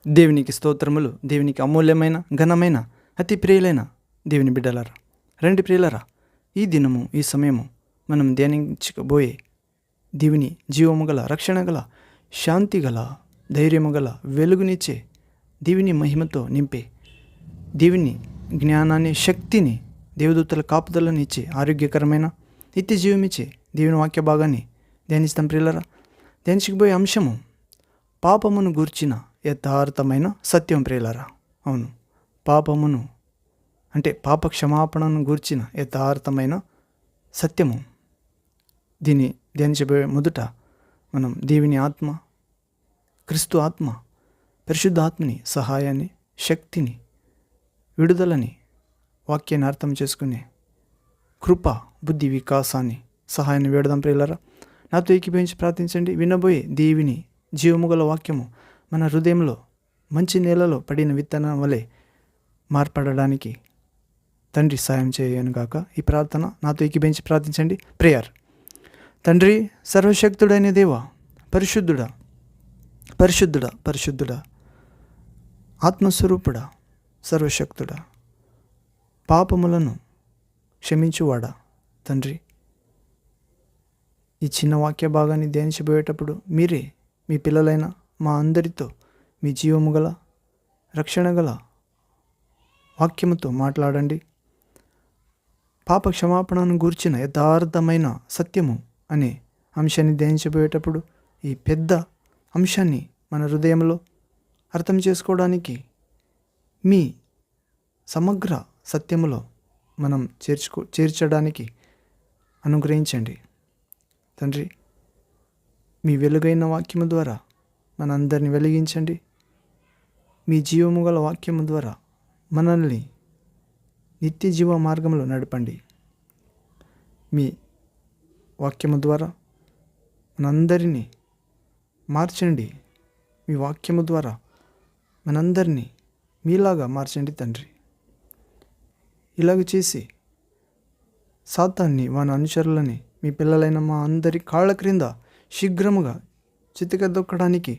దేవునికి స్తోత్రములు. దేవునికి అమూల్యమైన ఘనమైన అతి ప్రియులైన దేవుని బిడ్డలారా, రండి ప్రియులరా, ఈ దినము ఈ సమయము మనం ధ్యానించబోయే దేవుని జీవము గల, రక్షణ గల, శాంతి గల, ధైర్యము గల, వెలుగునిచ్చే, దేవుని మహిమతో నింపే, దేవుని జ్ఞానాన్ని, శక్తిని, దేవదూతల కాపుదలను ఇచ్చే, ఆరోగ్యకరమైన నిత్య జీవమిచ్చే దేవుని వాక్య భాగాన్ని ధ్యానిస్తాం ప్రియులరా. ధ్యానించబోయే అంశము పాపమును గూర్చిన యథార్థమైన సత్యం ప్రియులరా. అవును, పాపమును అంటే పాప క్షమాపణను గూర్చిన యథార్థమైన సత్యము. దీన్ని ధ్యానించబోయే మొదట మనం దేవుని ఆత్మ, క్రీస్తు ఆత్మ, పరిశుద్ధ ఆత్మని సహాయాన్ని, శక్తిని, విడుదలని, వాక్యాన్ని అర్థం చేసుకునే కృప, బుద్ధి వికాసాన్ని, సహాయాన్ని వేడదాం ప్రియులరా. నాతో ఏకీభవించి ప్రార్థించండి. వినబోయే దేవుని జీవము గల వాక్యము మన హృదయంలో మంచి నేలలో పడిన విత్తనం వలె మార్పడడానికి తండ్రి సాయం చేయను గాక. ఈ ప్రార్థన నాతో ఏకీభవించి ప్రార్థించండి. ప్రేయర్. తండ్రి, సర్వశక్తుడైన దేవా, పరిశుద్ధుడా, పరిశుద్ధుడా, పరిశుద్ధుడా, ఆత్మస్వరూపుడా, సర్వశక్తుడా, పాపములను క్షమించువాడా తండ్రి, ఈ చిన్న వాక్య భాగాన్ని ధ్యానించబోయేటప్పుడు మీరే మీ పిల్లలైన మా అందరితో మీ జీవము గల, రక్షణ గల వాక్యముతో మాట్లాడండి. పాప క్షమాపణను గూర్చిన యథార్థమైన సత్యము అనే అంశాన్ని ధ్యానించబోయేటప్పుడు ఈ పెద్ద అంశాన్ని మన హృదయంలో అర్థం చేసుకోవడానికి మీ సమగ్ర సత్యములో మనం చేర్చడానికి అనుగ్రహించండి తండ్రి. మీ వెలుగైన వాక్యము ద్వారా మనందరిని వెలిగించండి. మీ జీవము గల వాక్యము ద్వారా మనల్ని నిత్య జీవ మార్గంలో నడపండి. మీ వాక్యము ద్వారా మనందరినీ మార్చండి. మీ వాక్యము ద్వారా మనందరినీ మీలాగా మార్చండి తండ్రి. ఇలాగ చేసి సాతాన్ని, వాని అనుచరులని, మీ పిల్లలైన మా అందరి కాళ్ళ క్రింద శీఘ్రముగా చితకదొక్కడానికి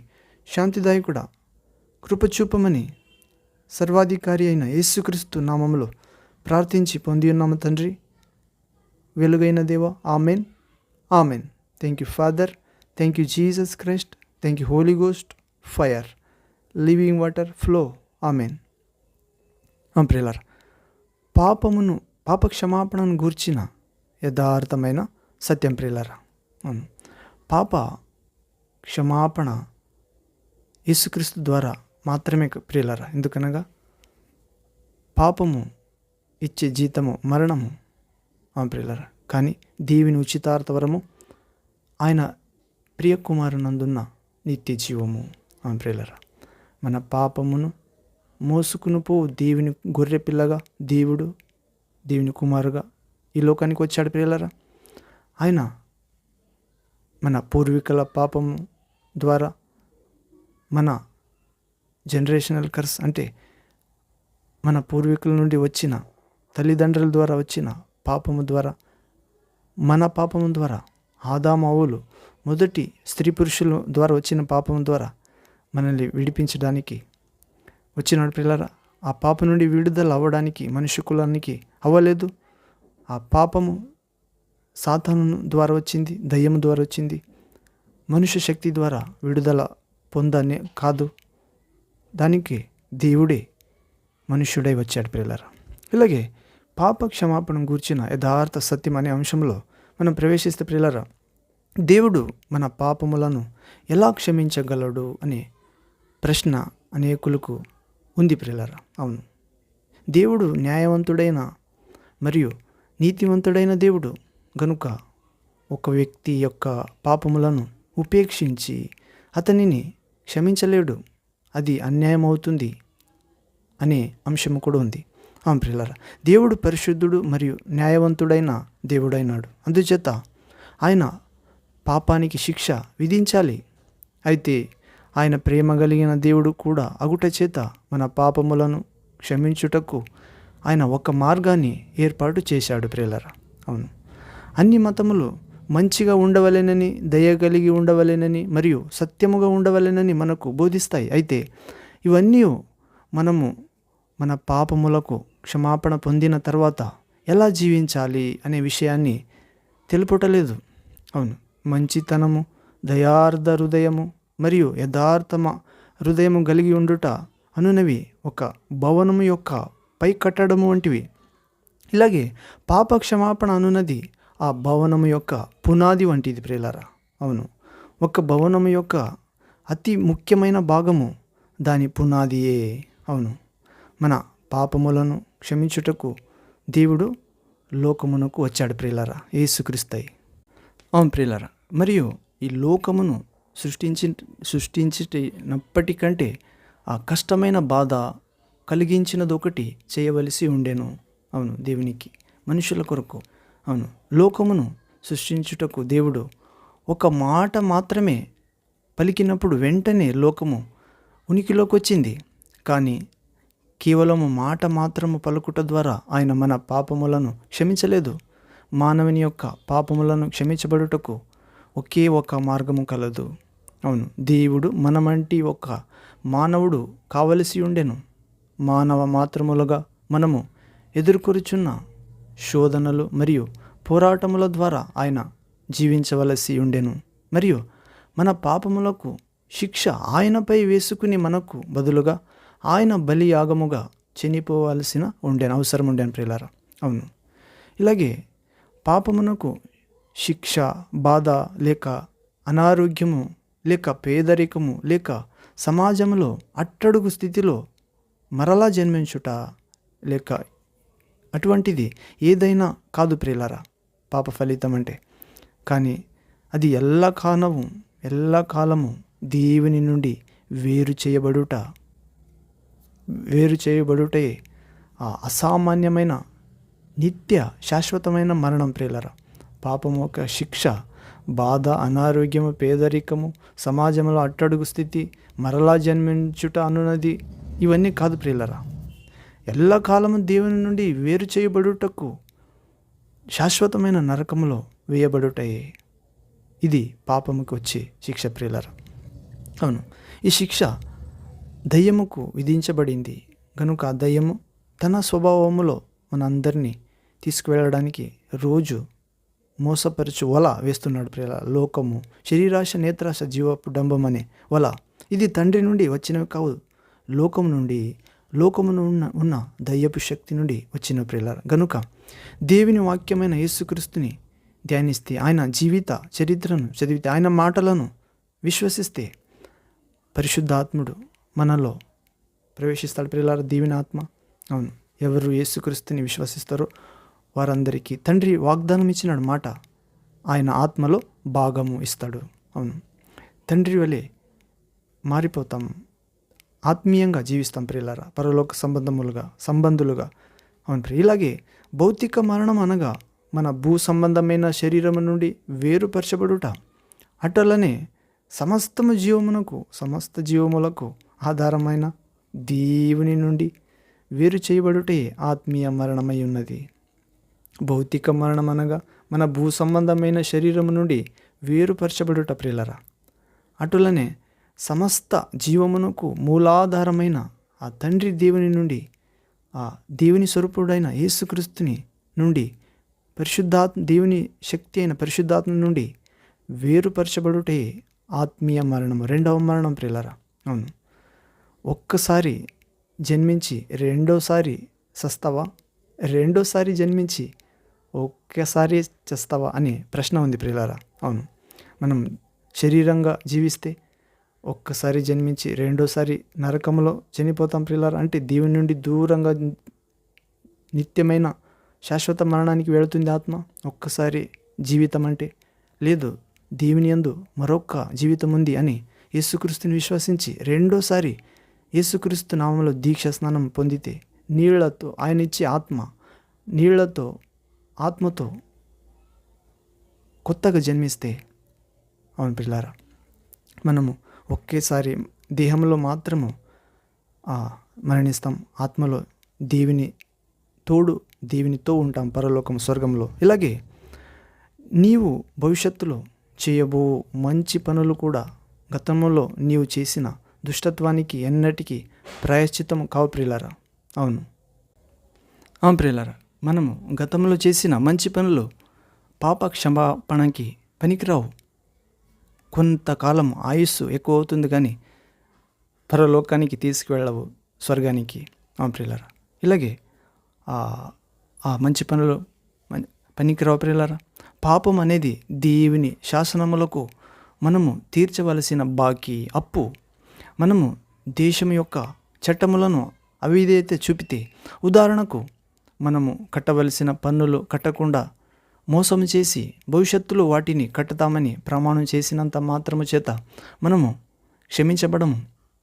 శాంతిదాయకుడా కృపచూపమని సర్వాధికారి అయిన యేసుక్రీస్తు నామములో ప్రార్థించి పొంది ఉన్నాము తండ్రి. వెలుగైన దేవా, amen, amen. Thank you father, thank you Jesus Christ, thank you holy ghost, fire, living water, flow, amen. ప్రియులారా, పాప క్షమాపణను గూర్చిన యథార్థమైన సత్యం ప్రియులారా. పాప క్షమాపణ యేసుక్రీస్తు ద్వారా మాత్రమే ప్రియులారా. ఎందుకనగా పాపము ఇచ్చే జీతము మరణము ప్రియులారా. కానీ దేవుని ఉచితార్థవరము ఆయన ప్రియకుమారునందున్న నిత్య జీవము ప్రియులారా. మన పాపమును మోసుకుని పో దేవుని గొర్రె పిల్లగా దేవుని కుమారుగా ఈ లోకానికి వచ్చాడు ప్రియులారా. ఆయన మన పూర్వీకుల పాపము ద్వారా, మన జనరేషనల్ కర్స్ అంటే మన పూర్వీకుల నుండి వచ్చిన, తల్లిదండ్రుల ద్వారా వచ్చిన పాపము ద్వారా, మన పాపము ద్వారా, ఆదాము హవ్వలు మొదటి స్త్రీ పురుషుల ద్వారా వచ్చిన పాపము ద్వారా మనల్ని విడిపించడానికి వచ్చినాడు పిల్లరా. ఆ పాపం నుండి విడుదల అవ్వడానికి మనుష్య కులానికి అవ్వలేదు. ఆ పాపము సాతాను ద్వారా వచ్చింది, దయ్యము ద్వారా వచ్చింది. మనుష్య శక్తి ద్వారా విడుదల పొందనే కాదు, దానికి దేవుడే మనుష్యుడై వచ్చాడు ప్రియులారా. ఇలాగే పాప క్షమాపణ గూర్చిన యథార్థ సత్యం అనే అంశంలో మనం ప్రవేశిస్తే ప్రియులారా, దేవుడు మన పాపములను ఎలా క్షమించగలడు అనే ప్రశ్న అనేకులకు ఉంది ప్రియులారా. అవును, దేవుడు న్యాయవంతుడైన మరియు నీతివంతుడైన దేవుడు గనుక ఒక వ్యక్తి యొక్క పాపములను ఉపేక్షించి అతనిని క్షమించలేడు, అది అన్యాయం అవుతుంది అనే అంశము కూడా ఉంది. ప్రియులారా, దేవుడు పరిశుద్ధుడు మరియు న్యాయవంతుడైన దేవుడైనాడు. అందుచేత ఆయన పాపానికి శిక్ష విధించాలి. అయితే ఆయన ప్రేమ కలిగిన దేవుడు కూడా అగుట చేత మన పాపములను క్షమించుటకు ఆయన ఒక మార్గాన్ని ఏర్పాటు చేశాడు ప్రియులారా. అవును, అన్ని మతములు మంచిగా ఉండవలెనని, దయ కలిగి ఉండవలెనని మరియు సత్యముగా ఉండవలెనని మనకు బోధిస్తాయి. అయితే ఇవన్నీ మనము మన పాపములకు క్షమాపణ పొందిన తర్వాత ఎలా జీవించాలి అనే విషయాన్ని తెలుపుటలేదు. అవును, మంచితనము, దయార్థ హృదయము మరియు యథార్థమ హృదయము కలిగి ఉండుట అనునవి ఒక భవనము యొక్క పై కట్టడము వంటివి. ఇలాగే పాప క్షమాపణ అనున్నది ఆ భవనము యొక్క పునాది వంటిది ప్రియులారా. అవును, ఒక భవనము యొక్క అతి ముఖ్యమైన భాగము దాని పునాదియే. అవును, మన పాపములను క్షమించుటకు దేవుడు లోకమునకు వచ్చాడు ప్రియులారా, యేసుక్రీస్తు. అవును ప్రియులారా, మరియు ఈ లోకమును సృష్టించినప్పటికంటే ఆ కష్టమైన బాధ కలిగించినది ఒకటి చేయవలసి ఉండెను. అవును, దేవునికి మనుషుల కొరకు. అవును, లోకమును సృష్టించుటకు దేవుడు ఒక మాట మాత్రమే పలికినప్పుడు వెంటనే లోకము ఉనికిలోకి వచ్చింది. కానీ కేవలము మాట మాత్రము పలుకుట ద్వారా ఆయన మన పాపములను క్షమించలేదు. మానవుని యొక్క పాపములను క్షమించబడుటకు ఒకే ఒక మార్గము కలదు. అవును, దేవుడు మనమంటి ఒక మానవుడు కావలసి ఉండెను. మానవ మాత్రములుగా మనము ఎదుర్కొరుచున్న శోధనలు మరియు పోరాటముల ద్వారా ఆయన జీవించవలసి ఉండెను. మరియు మన పాపములకు శిక్ష ఆయనపై వేసుకుని మనకు బదులుగా ఆయన బలియాగముగా చనిపోవలసిన అవసరం ఉండేను ప్రియులారా. అవును, ఇలాగే పాపమునకు శిక్ష, బాధ లేక అనారోగ్యము లేక పేదరికము లేక సమాజంలో అట్టడుగు స్థితిలో మరలా జన్మించుట లేక అటువంటిది ఏదైనా కాదు ప్రియులారా పాప ఫలితం అంటే. కానీ అది ఎల్లకాలము దేవుని నుండి వేరు చేయబడుటే ఆ అసామాన్యమైన నిత్య శాశ్వతమైన మరణం ప్రియులారా. పాపము ఒక శిక్ష, బాధ, అనారోగ్యము, పేదరికము, సమాజంలో అట్టడుగు స్థితి, మరలా జన్మించుట అనున్నది ఇవన్నీ కాదు ప్రియులారా. ఎల్లకాలము దేవుని నుండి వేరు చేయబడుటకు శాశ్వతమైన నరకములో వేయబడుటయే ఇది పాపముకు వచ్చే శిక్ష ప్రియులారా. అవును, ఈ శిక్ష దయ్యముకు విధించబడింది కనుక ఆ దయ్యము తన స్వభావములో మనందరినీ తీసుకువెళ్ళడానికి రోజు మోసపరచు వల వేస్తున్నాడు ప్రియులారా. లోకము, శరీరాశ, నేత్రాశ, జీవపు డంబం అనే వల ఇది తండ్రి నుండి వచ్చినవి కావు, లోకమును ఉన్న దయ్యపు శక్తి నుండి వచ్చిన ప్రియులారా. గనుక దేవుని వాక్యమైన యేసుక్రీస్తుని ధ్యానిస్తే, ఆయన జీవిత చరిత్రను చదివితే, ఆయన మాటలను విశ్వసిస్తే పరిశుద్ధాత్ముడు మనలో ప్రవేశిస్తాడు ప్రియులారా, దీవెన ఆత్మ. అవును, ఎవరు యేసుక్రీస్తుని విశ్వసిస్తారో వారందరికీ తండ్రి వాగ్దానం ఇచ్చినాడు మాట, ఆయన ఆత్మలో భాగము ఇస్తాడు. అవును, తండ్రి వలె మారిపోతాం, ఆత్మీయంగా జీవిస్తాం ప్రియులారా, పరలోక సంబంధులుగా. అవును ప్రియ. ఇలాగే భౌతిక మరణం అనగా మన భూ సంబంధమైన శరీరము నుండి వేరుపరచబడుట. అటులనే సమస్త జీవములకు ఆధారమైన దేవుని నుండి వేరు చేయబడుటే ఆత్మీయ మరణమై ఉన్నది. భౌతిక మరణం అనగా మన భూ సంబంధమైన శరీరము నుండి వేరుపరచబడుట ప్రియులారా. అటులనే సమస్త జీవమునకు మూలాధారమైన ఆ తండ్రి దేవుని నుండి, ఆ దేవుని స్వరూపుడైన యేసుక్రీస్తుని నుండి, దేవుని శక్తి అయిన పరిశుద్ధాత్మ నుండి వేరుపరచబడుటే ఆత్మీయ మరణము, రెండవ మరణం ప్రియులారా. అవును, ఒక్కసారి జన్మించి రెండోసారి చస్తావా, రెండోసారి జన్మించి ఒక్కసారి చేస్తావా అనే ప్రశ్న ఉంది ప్రియులారా. అవును, మనం శరీరంగా జీవిస్తే ఒక్కసారి జన్మించి రెండోసారి నరకంలో చనిపోతాం ప్రియులారా. అంటే దేవుని నుండి దూరంగా నిత్యమైన శాశ్వత మరణానికి వెళుతుంది ఆత్మ. ఒక్కసారి జీవితం అంటే లేదు, దేవుని యందు మరొక జీవితం ఉంది అని యేసుక్రీస్తుని విశ్వసించి రెండోసారి యేసుక్రీస్తు నామములో దీక్ష స్నానం పొందితే, నీళ్లతో ఆయన ఇచ్చే ఆత్మతో కొత్తగా జన్మిస్తే, అవును పిల్లారా, మనము ఒకేసారి దేహంలో మాత్రము మరణిస్తాం, ఆత్మలో దేవునితో ఉంటాం పరలోకం, స్వర్గంలో. ఇలాగే నీవు భవిష్యత్తులో చేయబో మంచి పనులు కూడా గతంలో నీవు చేసిన దుష్టత్వానికి ఎన్నటికీ ప్రాయశ్చిత్తం కావు ప్రియులారా. అవును ప్రియులారా, మనము గతంలో చేసిన మంచి పనులు పాప క్షమాపణకి పనికిరావు. కొంతకాలం ఆయుస్సు ఎక్కువ అవుతుంది కానీ పరలోకానికి తీసుకువెళ్ళవు, స్వర్గానికి. ప్రియులారా, ఇలాగే ఆ మంచి పనులు పనికిరావు ప్రియులారా. పాపం అనేది దేవుని శాసనములకు మనము తీర్చవలసిన బాకీ, అప్పు. మనము దేశం యొక్క చట్టములను అవిధేయత చూపితే, ఉదాహరణకు మనము కట్టవలసిన పన్నులు కట్టకుండా మోసం చేసి భవిష్యత్తులో వాటిని కట్టుతామని ప్రమాణం చేసినంత మాత్రము చేత మనము క్షమించబడము.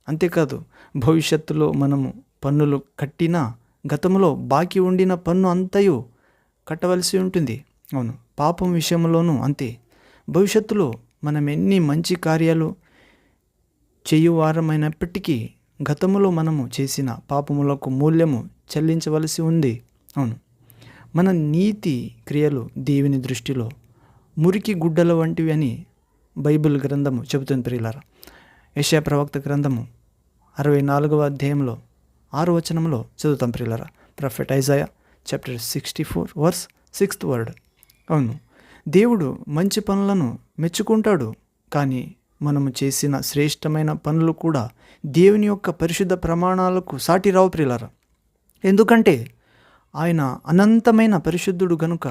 అంతేకాదు, భవిష్యత్తులో మనము పన్నులు కట్టినా గతంలో బాకీ ఉండిన పన్ను అంతయు కట్టవలసి ఉంటుంది. అవును, పాపం విషయంలోనూ అంతే. భవిష్యత్తులో మనం ఎన్ని మంచి కార్యాలు చేయువారమైనప్పటికీ గతంలో మనము చేసిన పాపములకు మూల్యము చెల్లించవలసి ఉంది. అవును, మన నీతి క్రియలు దేవుని దృష్టిలో మురికి గుడ్డల వంటివి అని బైబిల్ గ్రంథము చెబుతుంది ప్రియులారా. యెషయా ప్రవక్త గ్రంథము 64వ అధ్యాయంలో 6వ వచనంలో చదువుతాం ప్రియులారా. Prophet Isaiah chapter 64 verse 6th word. అవును, దేవుడు మంచి పనులను మెచ్చుకుంటాడు, కానీ మనము చేసిన శ్రేష్టమైన పనులు కూడా దేవుని యొక్క పరిశుద్ధ ప్రమాణాలకు సాటి రావు ప్రియులారా. ఎందుకంటే ఆయన అనంతమైన పరిశుద్ధుడు గనుక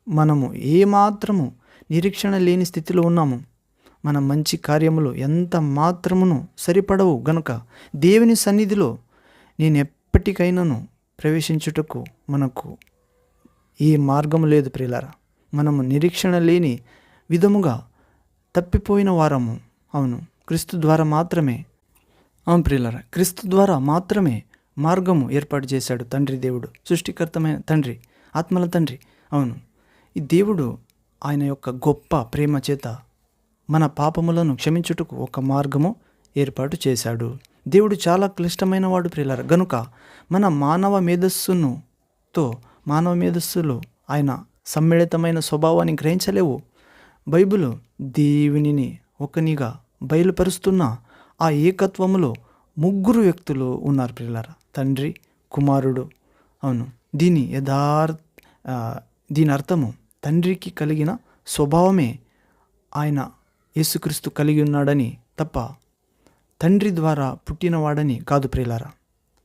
మనము ఏమాత్రము నిరీక్షణ లేని స్థితిలో ఉన్నాము. మన మంచి కార్యములు ఎంత మాత్రమును సరిపడవు గనుక దేవుని సన్నిధిలో నేను ఎప్పటికైనాను ప్రవేశించుటకు మనకు ఈ మార్గము లేదు ప్రియులారా. మనము నిరీక్షణ లేని విధముగా తప్పిపోయిన వారము. అవును, క్రీస్తు ద్వారా మాత్రమే. ప్రియులారా, క్రీస్తు ద్వారా మాత్రమే మార్గము ఏర్పాటు చేశాడు తండ్రి దేవుడు, సృష్టికర్తమైన తండ్రి, ఆత్మల తండ్రి. అవును, ఈ దేవుడు ఆయన యొక్క గొప్ప ప్రేమ చేత మన పాపములను క్షమించుటకు ఒక మార్గము ఏర్పాటు చేశాడు. దేవుడు చాలా క్లిష్టమైన వాడు ప్రియులారా. గనుక మన మానవ మేధస్సులో ఆయన సమ్మిళితమైన స్వభావాన్ని గ్రహించలేవు. బైబిల్ దేవునిని ఒకనిగా బయలుపరుస్తున్న ఆ ఏకత్వములో 3 వ్యక్తులు ఉన్నారు ప్రియులారా, తండ్రి, కుమారుడు. అవును, దీని అర్థము తండ్రికి కలిగిన స్వభావమే ఆయన యేసుక్రీస్తు కలిగి ఉన్నాడని తప్ప తండ్రి ద్వారా పుట్టినవాడని కాదు ప్రియులారా.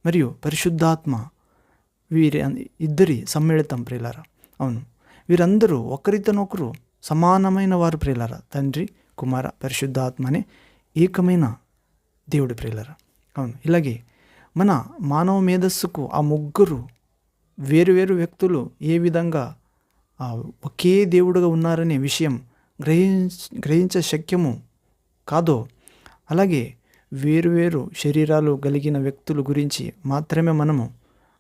మరియు పరిశుద్ధాత్మ ఇద్దరి సమ్మిళితం ప్రియులారా. అవును, వీరందరూ ఒకరితోనొకరు సమానమైన వారు ప్రియులారా. తండ్రి, కుమార, పరిశుద్ధాత్మ అనే ఏకమైన దేవుడు ప్రియులారా. అవును, ఇలాగే మన మానవ మేధస్సుకు ఆ 3 వేరు వ్యక్తులు ఏ విధంగా ఒకే దేవుడుగా ఉన్నారనే విషయం గ్రహించ శక్యము కాదో, అలాగే వేరు శరీరాలు కలిగిన వ్యక్తుల గురించి మాత్రమే మనము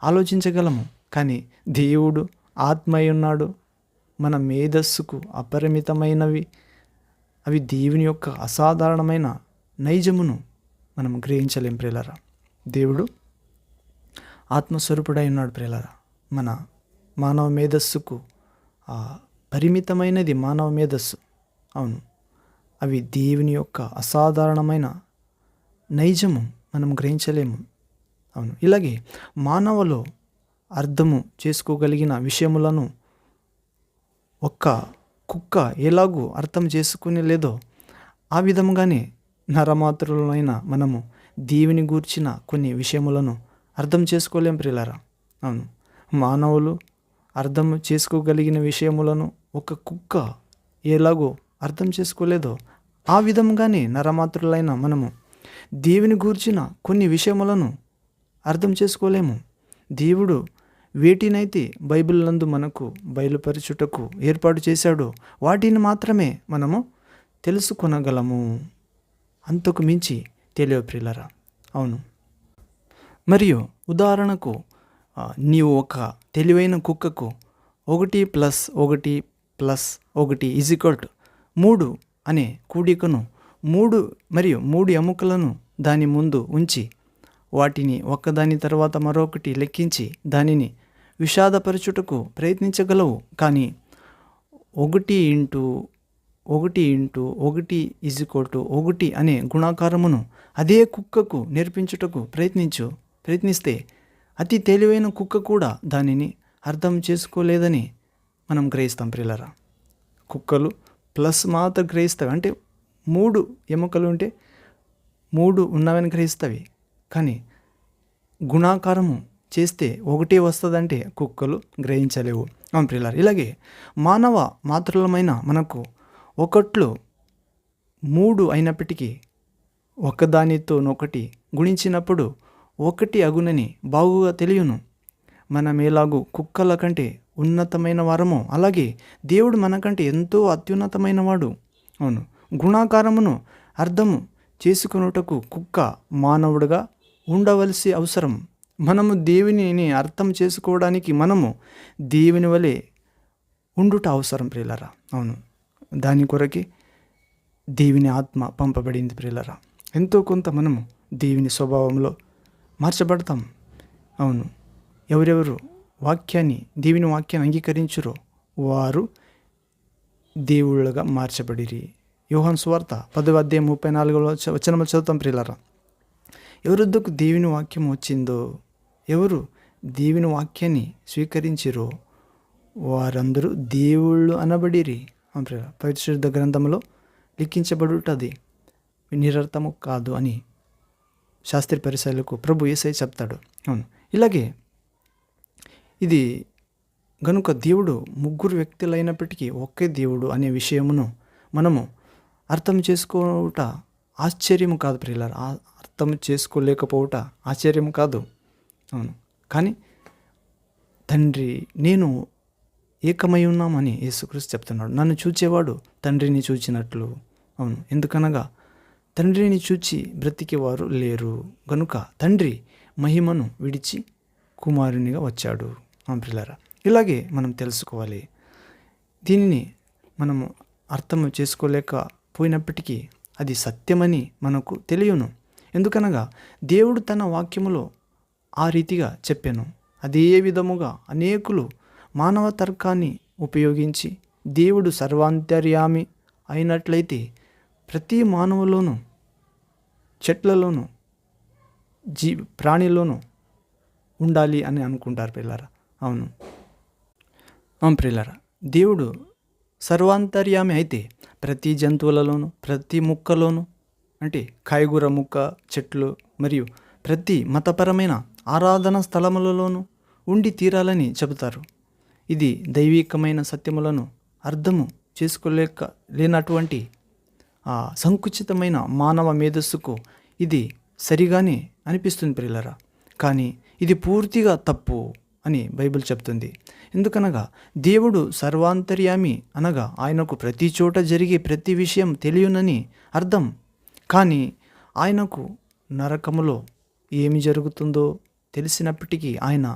ఆలోచించగలము. కానీ దేవుడు ఆత్మ అయి ఉన్నాడు. మన మేధస్సుకు అపరిమితమైనవి, అవి దేవుని యొక్క అసాధారణమైన నైజమును మనం గ్రహించలేం ప్రియులారా. దేవుడు ఆత్మస్వరూపుడై ఉన్నాడు ప్రియులారా. మన మానవ మేధస్సుకు పరిమితమైనది మానవ మేధస్సు. అవును, అవి దేవుని యొక్క అసాధారణమైన నైజము మనం గ్రహించలేము. అవును, ఇలాగే మానవులు అర్థము చేసుకోగలిగిన విషయములను ఒక్క కుక్క ఎలాగూ అర్థం చేసుకుని లేదో ఆ విధముగానే నరమాతృలైన మనము దేవుని గూర్చిన కొన్ని విషయములను అర్థం చేసుకోలేం ప్రియులారా. అవును, మానవులు అర్థం చేసుకోగలిగిన విషయములను ఒక కుక్క ఎలాగో అర్థం చేసుకోలేదో ఆ విధంగానే నరమాతృలైన మనము దేవుని గూర్చిన కొన్ని విషయములను అర్థం చేసుకోలేము. దేవుడు వేటినైతే బైబిల్ నందు మనకు బయలుపరచుటకు ఏర్పాటు చేశాడో వాటిని మాత్రమే మనము తెలుసుకొనగలము. అంతకు మించి తెలియవు ప్రియులారా. అవును, మరియు ఉదాహరణకు నీవు ఒక తెలివైన కుక్కకు 1+1+1 అనే కూడికను 3 ఎముకలను దాని ముందు ఉంచి వాటిని ఒకదాని తర్వాత మరొకటి లెక్కించి దానిని విషాదపరచుటకు ప్రయత్నించగలవు. కానీ 1 × 1:1 అనే గుణాకారమును అదే కుక్కకు నేర్పించుటకు ప్రయత్నిస్తే అతి తెలివైన కుక్క కూడా దానిని అర్థం చేసుకోలేదని మనం గ్రహిస్తాం ప్రియులారా. కుక్కలు ప్లస్ మాత్రం గ్రహిస్తాయి, అంటే 3 ఎముకలు ఉంటే 3 ఉన్నవని గ్రహిస్తాయి. కానీ గుణాకారము చేస్తే 1 వస్తుందంటే కుక్కలు గ్రహించలేవు. అవును ప్రియులారా. ఇలాగే మానవ మాతృలమైన మనకు 1 3 అయినప్పటికీ ఒకదానితోనొకటి గుణించినప్పుడు 1 అగునని బాగుగా తెలియను. మనం ఎలాగూ కుక్కల కంటే ఉన్నతమైన వారమో అలాగే దేవుడు మనకంటే ఎంతో అత్యున్నతమైన వాడు. అవును, గుణాకారమును అర్థము చేసుకున్నటకు కుక్క మానవుడిగా ఉండవలసి అవసరం. మనము దేవునిని అర్థం చేసుకోవడానికి మనము దేవుని వలె ఉండుట అవసరం ప్రియులారా. అవును, దాని కొరకే దేవుని ఆత్మ పంపబడింది ప్రియులారా. ఎంతో కొంత మనము దేవుని స్వభావంలో మార్చబడతాం. అవును, ఎవరెవరు దేవుని వాక్యాన్ని అంగీకరించురో వారు దేవుళ్ళుగా మార్చబడిరి. యోహాను సువార్త 10:34 చదువుతాం ప్రియులారా. ఎవరొద్దకు దేవుని వాక్యం వచ్చిందో, ఎవరు దేవుని వాక్యాన్ని స్వీకరించిరో వారందరూ దేవుళ్ళు అనబడిరి. పరిశుద్ధ గ్రంథంలో లిఖించబడుటది నిరర్థము కాదు అని శాస్త్రి పరిసరులకు ప్రభు యేసయ్య చెప్తాడు. అవును, ఇలాగే ఇది గనుక దేవుడు 3 వ్యక్తులైనప్పటికీ ఒకే దేవుడు అనే విషయమును మనము అర్థం చేసుకోవట ఆశ్చర్యము కాదు ప్రియులారా. అర్థం చేసుకోలేకపోవట ఆశ్చర్యం కాదు. అవును, కానీ తండ్రి నేను ఏకమై ఉన్నామని యేసుక్రీస్తు చెప్తున్నాడు. నన్ను చూచేవాడు తండ్రిని చూచినట్లు. అవును, ఎందుకనగా తండ్రిని చూచి బ్రతికేవారు లేరు గనుక తండ్రి మహిమను విడిచి కుమారునిగా వచ్చాడు. ప్రియులారా, ఇలాగే మనం తెలుసుకోవాలి. దీనిని మనము అర్థం చేసుకోలేకపోయినప్పటికీ అది సత్యమని మనకు తెలియను. ఎందుకనగా దేవుడు తన వాక్యములో ఆ రీతిగా చెప్పాను. అదే విధముగా అనేకులు మానవ తర్కాన్ని ఉపయోగించి దేవుడు సర్వాంతర్యామి అయినట్లయితే ప్రతి మానవులోనూ, చెట్లలోనూ, ప్రాణిలోనూ ఉండాలి అని అనుకుంటారు ప్రియులారా. అవును ప్రియులారా, దేవుడు సర్వాంతర్యామి అయితే ప్రతి జంతువులలోనూ, ప్రతి ముక్కలోనూ, అంటే కాయగూర ముక్క, చెట్లు మరియు ప్రతి మతపరమైన ఆరాధన స్థలములలోనూ ఉండి తీరాలని చెబుతారు. ఇది దైవికమైన సత్యములను అర్థము లేనటువంటి సంకుచితమైన మానవ మేధస్సుకు ఇది సరిగానే అనిపిస్తుంది ప్రియులారా. కానీ ఇది పూర్తిగా తప్పు అని బైబిల్ చెప్తుంది. ఎందుకనగా దేవుడు సర్వాంతర్యామి అనగా ఆయనకు ప్రతి చోట జరిగే ప్రతి విషయం తెలియనని అర్థం. కానీ ఆయనకు నరకములో ఏమి జరుగుతుందో తెలిసినప్పటికీ ఆయన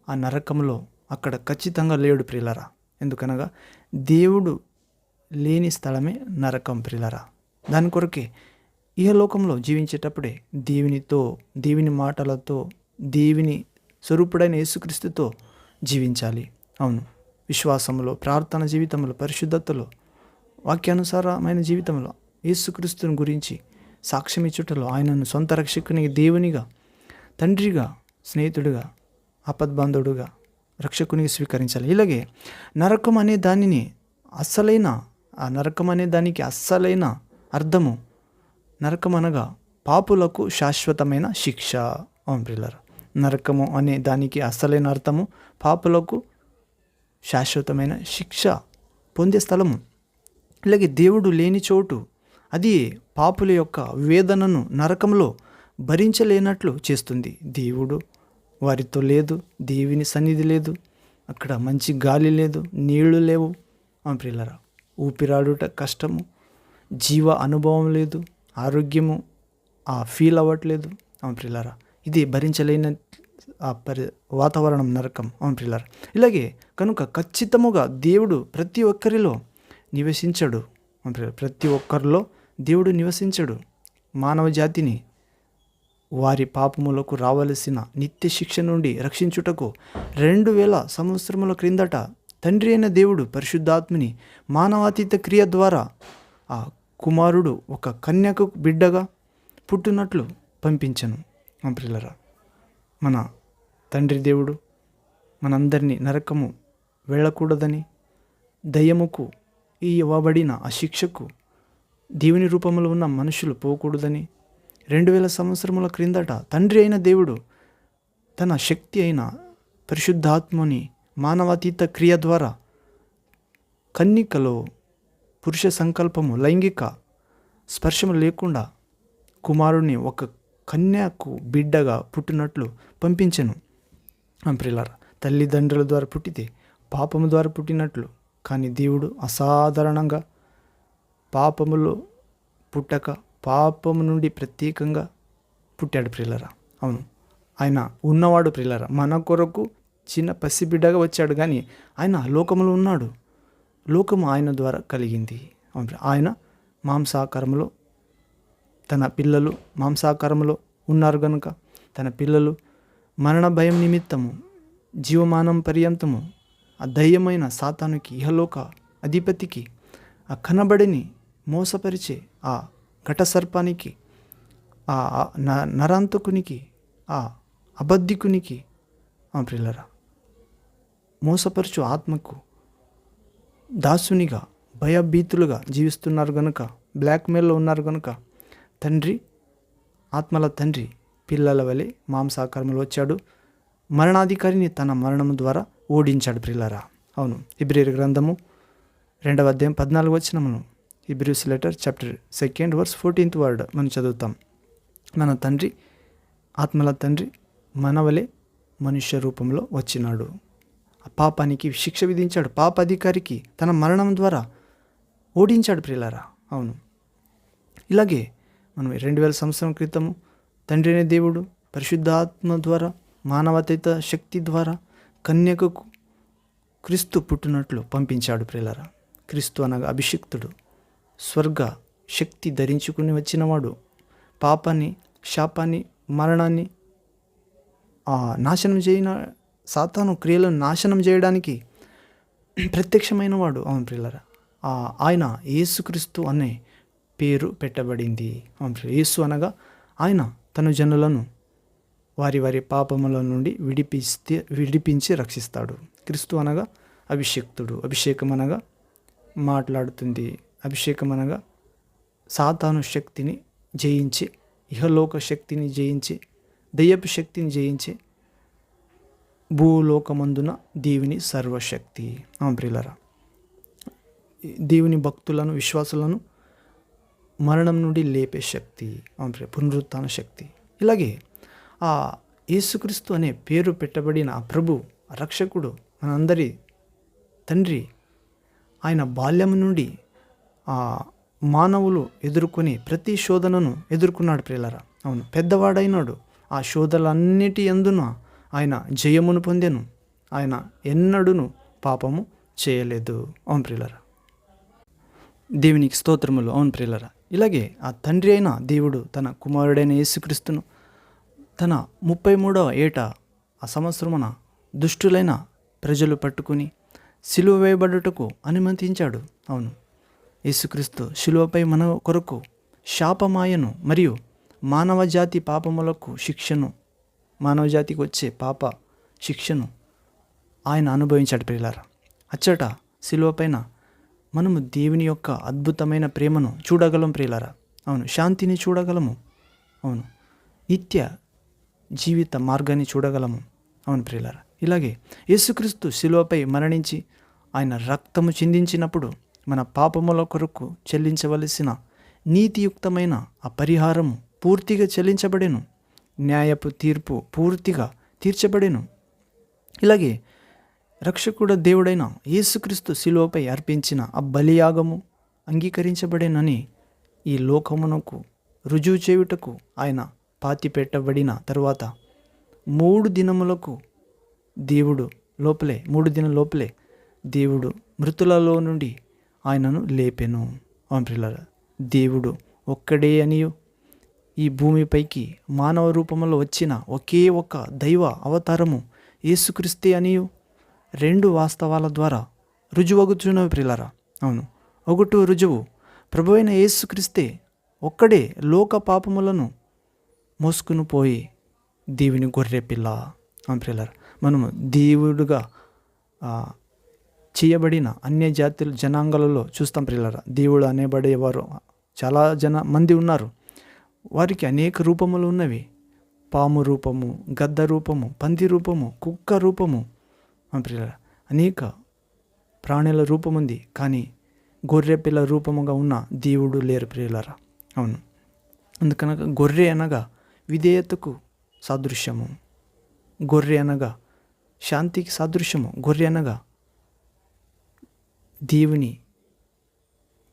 ఆ నరకములో అక్కడ ఖచ్చితంగా లేడు ప్రియులారా. ఎందుకనగా దేవుడు లేని స్థలమే నరకం ప్రియులారా. దాని కొరకే ఇహలోకంలో జీవించేటప్పుడే దేవుని మాటలతో, దేవుని స్వరూపుడైన యేసుక్రీస్తుతో జీవించాలి. అవును, విశ్వాసంలో, ప్రార్థన జీవితంలో, పరిశుద్ధతలో, వాక్యానుసారమైన జీవితంలో యేసుక్రీస్తుని గురించి సాక్ష్యం ఇచ్చుటలో ఆయనను సొంత రక్షకునికి, దేవునిగా, తండ్రిగా, స్నేహితుడిగా, ఆపద్బాంధవుడుగా, రక్షకునికి స్వీకరించాలి. ఇలాగే నరకం అనే దానికి అస్సలైన అర్థము నరకం అనగా పాపులకు శాశ్వతమైన శిక్ష. అవును ప్రియులారా, నరకము అనే దానికి అస్సలైన అర్థము పాపులకు శాశ్వతమైన శిక్ష పొందే స్థలము. ఇలాగే దేవుడు లేని చోటు, అది పాపుల యొక్క వేదనను నరకంలో భరించలేనట్లు చేస్తుంది. దేవుడు వారితో లేదు, దేవుని సన్నిధి లేదు, అక్కడ మంచి గాలి లేదు, నీళ్లు లేవు. ప్రియులారా, ఊపిరాడుట కష్టము, జీవ అనుభవం లేదు, ఆరోగ్యము ఫీల్ అవ్వట్లేదు. ప్రియులారా, ఇది భరించలేని వాతావరణం నరకం. ప్రియులారా, ఇలాగే కనుక ఖచ్చితముగా దేవుడు ప్రతి ఒక్కరిలో నివసించడు. ప్రతి ఒక్కరిలో దేవుడు నివసించడు. మానవ జాతిని వారి పాపములకు రావలసిన నిత్య శిక్ష నుండి రక్షించుటకు 2000 సంవత్సరముల క్రిందట తండ్రి అయిన దేవుడు పరిశుద్ధాత్మని మానవాతీత క్రియ ద్వారా ఆ కుమారుడు ఒక కన్యకు బిడ్డగా పుట్టినట్లు పంపించను. ప్రియులారా, మన తండ్రి దేవుడు మనందరినీ నరకము వెళ్ళకూడదని, దయ్యముకు ఇవ్వబడిన ఆ శిక్షకు దేవుని రూపంలో ఉన్న మనుషులు పోకూడదని 2000 సంవత్సరముల క్రిందట తండ్రి అయిన దేవుడు తన శక్తి అయిన పరిశుద్ధాత్మని మానవాతీత క్రియ ద్వారా కన్నికలో పురుష సంకల్పము, లైంగిక స్పర్శము లేకుండా కుమారుడిని ఒక కన్యకు బిడ్డగా పుట్టినట్లు పంపించెను. ప్రియులారా, తల్లిదండ్రుల ద్వారా పుట్టితే పాపము ద్వారా పుట్టినట్లు, కానీ దేవుడు అసాధారణంగా పాపములో పుట్టక పాపము నుండి ప్రత్యేకంగా పుట్టాడు. ప్రియులారా, అవును, ఆయన ఉన్నవాడు. ప్రియులారా, మన కొరకు చిన్న పసిబిడ్డగా వచ్చాడు, కానీ ఆయన లోకములో ఉన్నాడు. లోకము ఆయన ద్వారా కలిగింది. ఆయన మాంసాకారంలో, తన పిల్లలు మాంసాకారంలో ఉన్నారు కనుక తన పిల్లలు మరణ భయం నిమిత్తము జీవమానం పర్యంతము ఆ దయ్యమైన సాతానుకి, ఇహలోక అధిపతికి, ఆ కనబడిని మోసపరిచే ఆ ఘట సర్పానికి, ఆ నరాంతకునికి, ఆ అబద్ధికునికి, ప్రియులారా, మోసపరచు ఆత్మకు దాసునిగా భయభీతులుగా జీవిస్తున్నారు కనుక, బ్లాక్మెయిల్లో ఉన్నారు కనుక తండ్రి, ఆత్మల తండ్రి పిల్లల వలె మాంసాకారంలో వచ్చాడు. మరణాధికారిని తన మరణము ద్వారా ఓడించాడు. ప్రియులారా, అవును, హెబ్రీయుల గ్రంథము 2వ అధ్యాయం 14వ వచనమును, హెబ్రీస్ letter chapter 2 verse 14th word మనం చదువుతాం. మన తండ్రి, ఆత్మల తండ్రి మనవలే మనుష్య రూపంలో వచ్చినాడు. ఆ పాపానికి శిక్ష విధించాడు. పాప అధికారికి తన మరణం ద్వారా ఓడించాడు. ప్రియులారా, అవును, ఇలాగే మనం 2000 సంవత్సరం క్రితము తండ్రి అనే దేవుడు పరిశుద్ధాత్మ ద్వారా, మానవతీత శక్తి ద్వారా కన్యకకు క్రీస్తు పుట్టినట్లు పంపించాడు. ప్రియులారా, క్రీస్తు అనగా అభిషిక్తుడు, స్వర్గ శక్తి ధరించుకుని వచ్చినవాడు. పాపాన్ని, శాపాన్ని, మరణాన్ని నాశనం చేయన సాతాను క్రియలను నాశనం చేయడానికి ప్రత్యక్షమైన వాడు. అవును ప్రియులారా, ఆయన యేసుక్రీస్తు అనే పేరు పెట్టబడింది. అవును, యేసు అనగా ఆయన తన జనులను వారి వారి పాపముల నుండి విడిపించి రక్షిస్తాడు. క్రీస్తు అనగా అభిషేక్తుడు. అభిషేకం అనగా మాట్లాడుతుంది. అభిషేకం అనగా సాతాను శక్తిని జయించి, ఇహలోక శక్తిని జయించి, దయ్యపు శక్తిని జయించి భూలోకమందున దేవుని సర్వశక్తి. ప్రియులారా, దేవుని భక్తులను, విశ్వాసులను మరణం నుండి లేపే శక్తి, పునరుత్థాన శక్తి. ఇలాగే ఆ యేసుక్రీస్తు అనే పేరు పెట్టబడిన ఆ ప్రభు, రక్షకుడు, మనందరి తండ్రి, ఆయన బాల్యం నుండి మానవులు ఎదుర్కొని ప్రతి శోధనను ఎదుర్కొన్నాడు. ప్రియులారా, అవును, పెద్దవాడైనాడు. ఆ శోధనలన్నిటి యందున ఆయన జయమును పొందెను. ఆయన ఎన్నడూను పాపము చేయలేదు. అవును ప్రియులారా, దేవునికి స్తోత్రములు. అవును ప్రియులారా, ఇలాగే ఆ తండ్రి అయిన దేవుడు తన కుమారుడైన యేసుక్రీస్తును తన 33వ ఏట ఆ సంవత్సరమున దుష్టులైన ప్రజలు పట్టుకుని సిలువ వేయబడుటకు అనుమతించాడు. అవును, యేసుక్రీస్తు శిలువపై మన కొరకు శాపమాయను మరియు మానవజాతి పాపములకు శిక్షను, మానవజాతికి వచ్చే పాప శిక్షను ఆయన అనుభవించాడు. ప్రియులారా, అచ్చట శిలువపైన మనము దేవుని యొక్క అద్భుతమైన ప్రేమను చూడగలం. ప్రియులారా, అవును, శాంతిని చూడగలము. అవును, నిత్య జీవిత మార్గాన్ని చూడగలము. అవును ప్రియులారా, ఇలాగే యేసుక్రీస్తు శిలువపై మరణించి ఆయన రక్తము చిందించినప్పుడు మన పాపముల కొరకు చెల్లించవలసిన నీతియుక్తమైన ఆ పరిహారము పూర్తిగా చెల్లించబడెను. న్యాయపు తీర్పు పూర్తిగా తీర్చబడెను. ఇలాగే రక్షకుడ దేవుడైన యేసుక్రీస్తు శిలువపై అర్పించిన ఆ బలియాగము అంగీకరించబడేనని ఈ లోకమునకు రుజువు చేయుటకు ఆయన పాతిపెట్టబడిన తరువాత 3 దినములకు దేవుడు 3 దినం లోపలే దేవుడు మృతులలో నుండి ఆయనను లేపెను. ప్రియులారా, దేవుడు ఒక్కడే అనియు ఈ భూమిపైకి మానవ రూపంలో వచ్చిన ఒకే ఒక దైవ అవతారము యేసుక్రీస్తే అనియు 2 వాస్తవాల ద్వారా రుజువగుచున్నవి. ప్రియులారా, అవును, ఒకటి రుజువు ప్రభువైన యేసుక్రీస్తే ఒక్కడే లోక పాపములను మోసుకుని పోయి దేవుని గొర్రె పిల్ల అని ప్రియులారా. మనము దేవుడుగా చేయబడిన అన్య జాతుల జనాంగాలలో చూస్తాం ప్రియులారా. దేవుడు అనేబడేవారు చాలా మంది ఉన్నారు. వారికి అనేక రూపములు ఉన్నవి. పాము రూపము, గద్ద రూపము, పంది రూపము, కుక్క రూపము అని ప్రియులారా. అనేక ప్రాణుల రూపం ఉంది, కానీ గొర్రె పిల్ల రూపముగా ఉన్న దేవుడు లేరు ప్రియులారా. అవును, అందుకనగా గొర్రె అనగా విధేయతకు సాదృశ్యము, గొర్రె అనగా శాంతికి సాదృశ్యము, గొర్రె అనగా దేవుని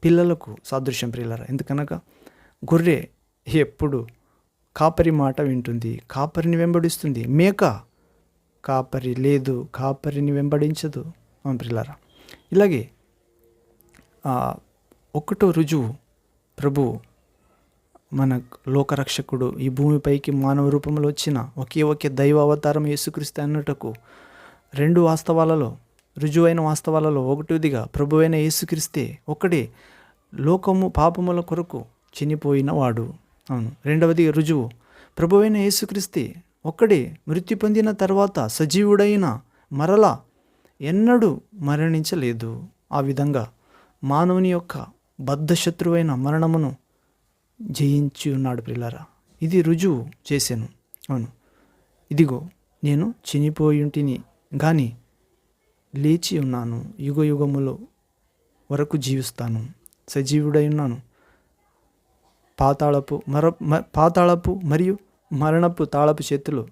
పిల్లలకు సాదృశ్యం ప్రియులారా. ఎందుకనగా గొర్రె ఎప్పుడు కాపరి మాట వింటుంది, కాపరిని వెంబడిస్తుంది. మేక కాపరి లేదు, కాపరిని వెంబడించదు అని ప్రియులారా. ఇలాగే ఒకటో రుజువు ప్రభు మన లోకరక్షకుడు ఈ భూమిపైకి మానవ రూపంలో వచ్చిన ఒకే దైవ అవతారం యేసుక్రీస్తు అన్నట్టుకు రెండు వాస్తవాలలో, రుజువైన వాస్తవాలలో ఒకటిదిగా ప్రభువైన యేసుక్రీస్తే ఒక్కడే లోకము పాపముల కొరకు చనిపోయిన వాడు. అవును, రెండవది రుజువు ప్రభువైన యేసుక్రీస్తే ఒక్కడే మృత్యు పొందిన తర్వాత సజీవుడైన మరలా ఎన్నడూ మరణించలేదు. ఆ విధంగా మానవుని యొక్క బద్ధశత్రువైన మరణమును జయించి ఉన్నాడు ప్రియులారా. ఇది రుజువు చేశాను. అవును, ఇదిగో నేను చనిపోయింటిని కానీ లేచి ఉన్నాను, యుగ యుగముల వరకు జీవిస్తాను, సజీవుడై ఉన్నాను. పాతాళపు మరియు మరణపు తాళపు చేతులు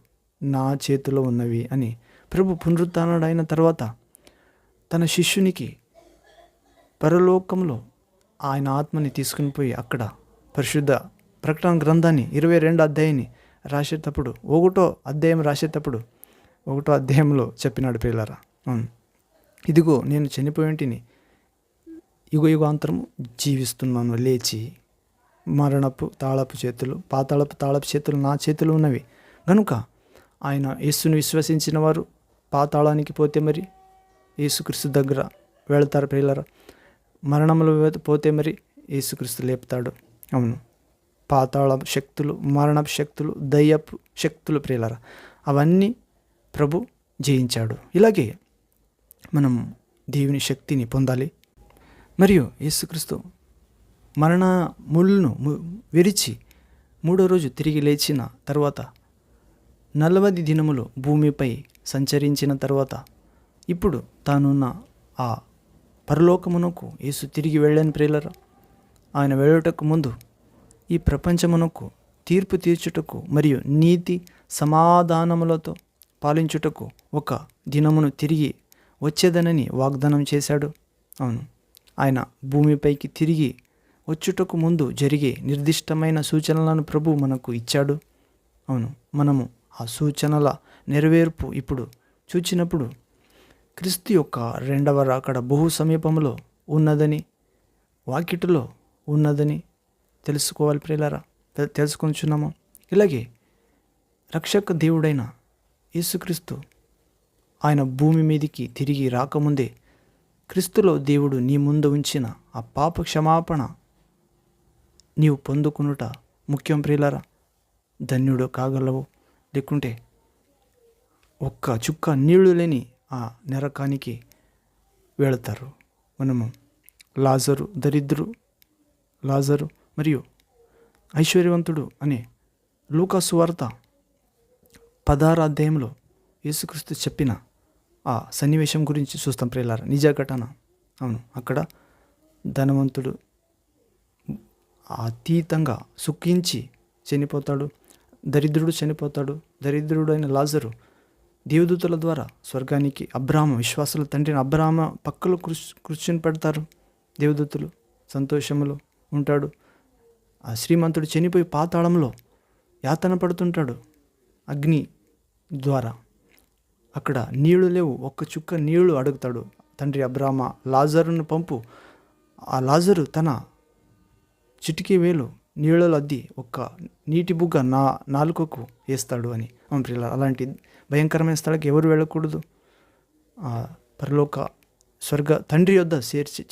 నా చేతిలో ఉన్నవి అని ప్రభు పునరుత్థానుడైన తర్వాత తన శిష్యునికి పరలోకంలో ఆయన ఆత్మని తీసుకుని పోయి అక్కడ పరిశుద్ధ ప్రకటన గ్రంథాన్ని 22 అధ్యాయాన్ని రాసేటప్పుడు, 1వ అధ్యాయం రాసేటప్పుడు 1వ అధ్యాయంలో చెప్పినాడు ప్రియులారా. ఇదిగో నేను చనిపోయింటిని, యుగ యుగాంతరము జీవిస్తున్నాను, లేచి మరణపు తాళపు చేతులు, పాతాళపు తాళపు చేతులు నా చేతులు ఉన్నవి. కనుక ఆయన యేసుని విశ్వసించిన వారు పాతాళానికి పోతే మరి యేసుక్రీస్తు దగ్గర వెళతారు ప్రియులారా. మరణంలో పోతే మరి యేసుక్రీస్తు లేపుతాడు. అవును, పాతాళ శక్తులు, మరణపు శక్తులు, దయ్యపు శక్తులు ప్రియులారా, అవన్నీ ప్రభు జయించాడు. ఇలాగే మనం దేవుని శక్తిని పొందాలి. మరియు యేసుక్రీస్తు మరణ ముళ్ళను విరిచి 3వ రోజు తిరిగి లేచిన తర్వాత 40 దినములు భూమిపై సంచరించిన తర్వాత ఇప్పుడు తానున్న ఆ పరలోకమునకు యేసు తిరిగి వెళ్ళని ప్రియులారా. ఆయన వెళ్ళుటకు ముందు ఈ ప్రపంచమునకు తీర్పు తీర్చుటకు మరియు నీతి సమాధానములతో పాలించుటకు ఒక దినమును తిరిగి వచ్చేదనని వాగ్దానం చేశాడు. అవును, ఆయన భూమిపైకి తిరిగి వచ్చుటకు ముందు జరిగే నిర్దిష్టమైన సూచనలను ప్రభు మనకు ఇచ్చాడు. అవును, మనము ఆ సూచనల నెరవేర్పు ఇప్పుడు చూచినప్పుడు క్రీస్తు యొక్క రెండవ రాకడ బహు సమీపంలో ఉన్నదని, వాకిటిలో ఉన్నదని తెలుసుకోవాలి ప్రియులారా, తెలుసుకొంచున్నాము. ఇలాగే రక్షక దేవుడైన యేసుక్రీస్తు ఆయన భూమి మీదికి తిరిగి రాకముందే క్రీస్తులో దేవుడు నీ ముందు ఉంచిన ఆ పాప క్షమాపణ నీవు పొందుకునుట ముఖ్యం ప్రియులారా. ధన్యుడు కాగలవు, లేకుంటే ఒక్క చుక్క నీళ్లు లేని ఆ నరకానికి వెళతారు. మనము లాజరు మరియు ఐశ్వర్యవంతుడు అనే లూకా సువార్త 16వ అధ్యాయంలో యేసుక్రీస్తు చెప్పిన ఆ సన్నివేశం గురించి చూస్తాం ప్రియులారా. నిజ ఘటన. అవును, అక్కడ ధనవంతుడు అతీతంగా సుఖించి చనిపోతాడు, దరిద్రుడు చనిపోతాడు. దరిద్రుడైన లాజరు దేవదూతల ద్వారా స్వర్గానికి అబ్రాహాము విశ్వాసుల తండ్రిని అబ్రాహాము పక్కలో కూర్చుని పెడతారు. దేవదూతలు సంతోషములో ఉంటాడు. ఆ శ్రీమంతుడు చనిపోయి పాతాళంలో యాతన పడుతుంటాడు అగ్ని ద్వారా. అక్కడ నీళ్లు లేవు, ఒక్క చుక్క నీళ్లు అడుగుతాడు తండ్రి అబ్రాహామ, లాజరును పంపు. ఆ లాజరు తన చిటికీ వేలు నీళ్ళలో అద్ది ఒక్క నీటి బుగ్గ నాలుకకు వేస్తాడు అని. అవును ప్రియులారా, అలాంటి భయంకరమైన స్థలానికి ఎవరు వెళ్ళకూడదు. పరలోక స్వర్గ తండ్రి యొద్ద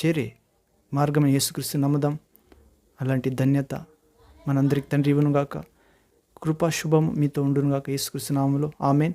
చేరే మార్గం యేసుక్రీస్తు నమ్ముదాం. అలాంటి ధన్యత మనందరికి తండ్రి ఇవ్వనుగాక. కృపా శుభం మీతో ఉండునుగాక. యేసుక్రీస్తు నామములో ఆమేన్.